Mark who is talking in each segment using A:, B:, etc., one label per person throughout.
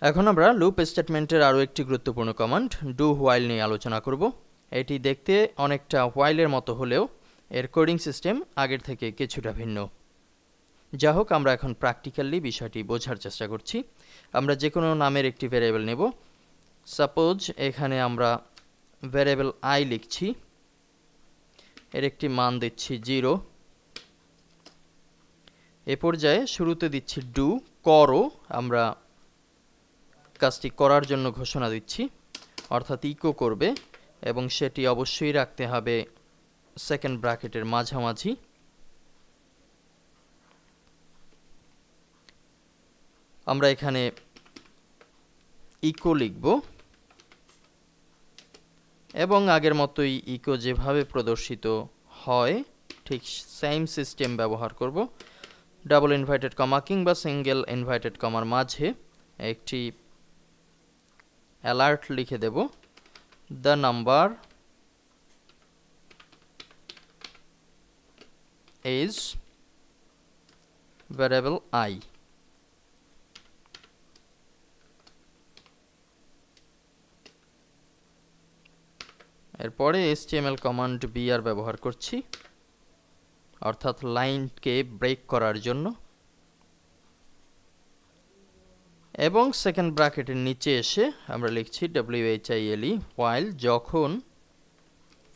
A: এখন আমরা লুপ স্টেটমেন্টের আরও একটি গুরুত্বপূর্ণ কমান্ড ডু হোয়াইল নিয়ে আলোচনা করব। এটি দেখতে অনেকটা হোয়াইলের মতো হলেও এর কোডিং সিস্টেম আগের থেকে কিছুটা ভিন্ন। যা হোক, আমরা এখন প্র্যাকটিক্যালি বিষয়টি বোঝার চেষ্টা করছি। আমরা যে কোনো নামের একটি ভ্যারিয়েবল নেব। সাপোজ এখানে আমরা ভ্যারিয়েবল আই লিখছি, এর একটি মান দিচ্ছি 0। এ পর্যায়ে শুরুতে দিচ্ছি ডু, করো। আমরা কাজটি করার জন্য ঘোষণা দিচ্ছি, অর্থাৎ ইকো করবে, এবং সেটি অবশ্যই রাখতে হবে সেকেন্ড ব্র্যাকেটের মাঝামাঝি। আমরা এখানে ইকো লিখব এবং আগের মতোই ইকো যেভাবে প্রদর্শিত হয় ঠিক সেম সিস্টেম ব্যবহার করব। ডাবল ইনভার্টেড কমা কিংবা সিঙ্গেল ইনভার্টেড কমার মাঝে একটি অ্যালার্ট লিখে দেব, the number is variable i. এরপরে HTML কমান্ড br ব্যবহার করছি, অর্থাৎ লাইনকে ব্রেক করার জন্য, এবং সেকেন্ড ব্র্যাকেটের নিচে এসে আমরা লিখছি while while যখন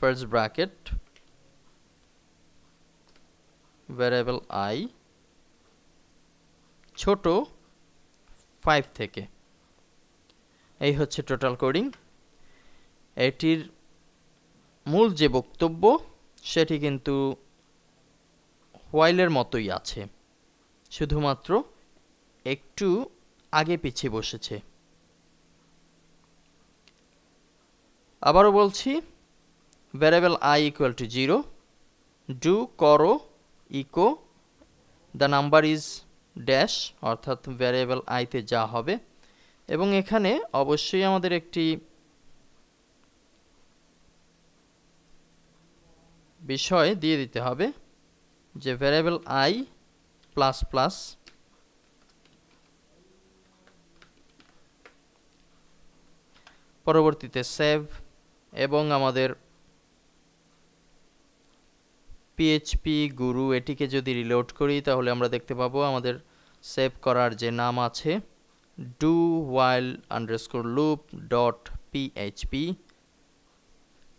A: ফার্স্ট ব্র্যাকেট ভ্যারিয়েবল i ছোট 5 থেকে। এই হচ্ছে টোটাল কোডিং। এটির মূল যে বক্তব্য সেটি কিন্তু হোয়াইলের মতোই আছে, শুধুমাত্র একটু আগে পিছিয়ে বসেছে। আবারও বলছি, variable i equal to 0, do করো echo the number is dash, অর্থাৎ ভ্যারিয়েবল আইতে যা হবে, এবং এখানে অবশ্যই আমাদের একটি বিষয় দিয়ে দিতে হবে যে ভ্যারিয়েবল i প্লাস প্লাস পরবর্তীতে সেভ, এবং আমাদের পিএইচপি গুরু এটিকে যদি রিলোড করি তাহলে আমরা দেখতে পাবো আমাদের সেভ করার যে নাম আছে do while underscore loop dot PHP.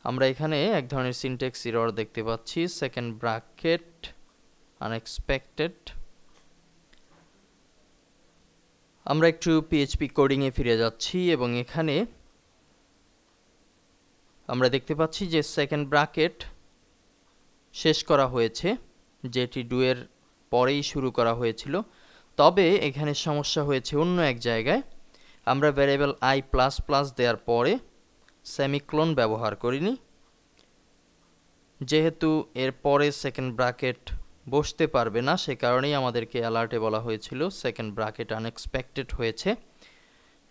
A: আমরা এখানে এক ধরনের সিনট্যাক্স এরর দেখতে পাচ্ছি, সেকেন্ড ব্র্যাকেট আনএক্সপেক্টেড। আমরা একটু পিএইচপি কোডিংয়ে ফিরে যাচ্ছি এবং এখানে আমরা দেখতে পাচ্ছি যে সেকেন্ড ব্র্যাকেট শেষ করা হয়েছে, যেটি ডু এর পরেই শুরু করা হয়েছিল। তবে এখানে সমস্যা হয়েছে অন্য এক জায়গায়। আমরা ভ্যারিয়েবল i প্লাস প্লাস দেওয়ার পরে সেমিক্লোন ব্যবহার করিনি, যেহেতু এর পরে সেকেন্ড ব্র্যাকেট বসতে পারবে না, সে কারণেই আমাদেরকে অ্যালার্টে বলা হয়েছিল সেকেন্ড ব্র্যাকেট আনএক্সপেক্টেড হয়েছে।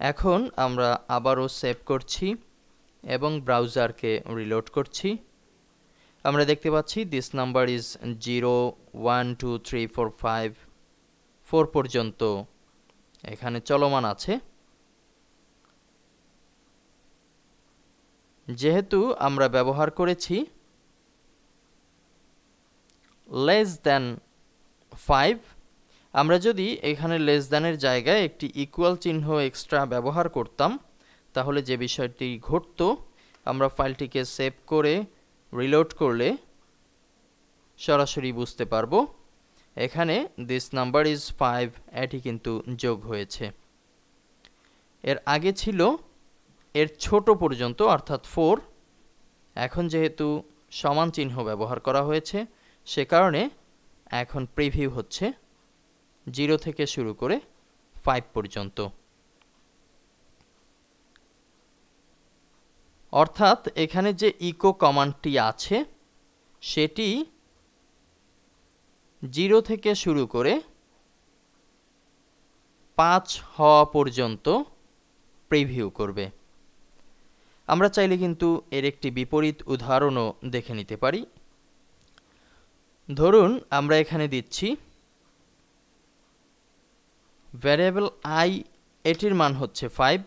A: এখন আমরা আবারও সেভ করছি এবং ব্রাউজারকে রিলোড করছি। আমরা দেখতে পাচ্ছি দিস নাম্বার ইজ 0 1 2 3 4 5 4 পর্যন্ত এখানে চলমান আছে। যেহেতু আমরা ব্যবহার করেছি লেস দ্যান 5, আমরা যদি এখানে লেস দ্যানের জায়গায় একটি ইকুয়াল চিহ্ন এক্সট্রা ব্যবহার করতাম তাহলে যে বিষয়টি ঘটতো, আমরা ফাইলটিকে সেভ করে রিলোড করলে সরাসরি বুঝতে পারবো এখানে দিস নাম্বার ইজ 5 এটি কিন্তু যোগ হয়েছে। এর আগে ছিল এর ছোট পর্যন্ত অর্থাৎ 4। এখন যেহেতু সমান চিহ্ন ব্যবহার করা হয়েছে সে কারণে এখন প্রিভিউ হচ্ছে 0 থেকে শুরু করে 5 পর্যন্ত। অর্থাৎ এখানে যে ইকো কমান্ডটি আছে সেটি 0 থেকে শুরু করে 5 হওয়া পর্যন্ত প্রিভিউ করবে। আমরা চাইলে কিন্তু এর একটি বিপরীত উদাহরণও দেখে নিতে পারি। ধরুন আমরা এখানে দিচ্ছি ভ্যারিয়েবল i এটির মান হচ্ছে 5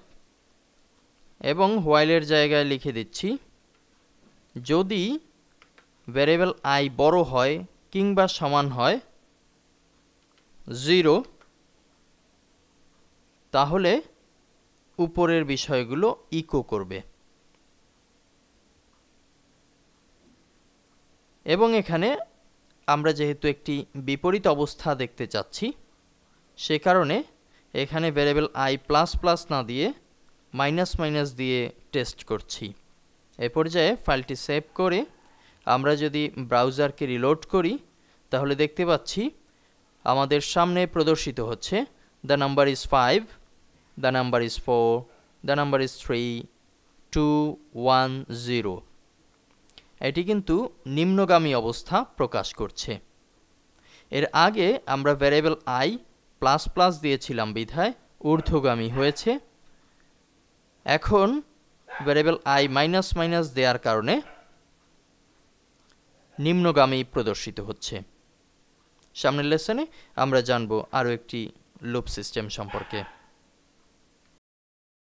A: এবং হোয়াইলের জায়গায় লিখে দিচ্ছি যদি ভ্যারিয়েবল i বড় হয় কিংবা সমান হয় 0 তাহলে উপরের বিষয়গুলো ইকো করবে। এবং এখানে আমরা যেহেতু একটি বিপরীত অবস্থা দেখতে চাচ্ছি সে কারণে এখানে ভ্যারিয়েবল i প্লাস প্লাস না দিয়ে মাইনাস মাইনাস দিয়ে টেস্ট করছি। এ পর্যায়ে ফাইলটি সেভ করে আমরা যদি ব্রাউজারকে রিলোড করি তাহলে দেখতে পাচ্ছি আমাদের সামনে প্রদর্শিত হচ্ছে the number is 5, the number is 4, the number is 3, 2, 1, 0। এটি কিন্তু নিম্নগামী অবস্থা প্রকাশ করছে। এর আগে আমরা ভ্যারিয়েবল i প্লাস প্লাস দিয়েছিলাম বিধায় ঊর্ধ্বগামী হয়েছে। এখন ভ্যারিয়েবল i মাইনাস মাইনাস দেওয়ার কারণে নিম্নগামী প্রদর্শিত হচ্ছে। সামনের লেসনে আমরা জানব আরও একটি লুপ সিস্টেম সম্পর্কে।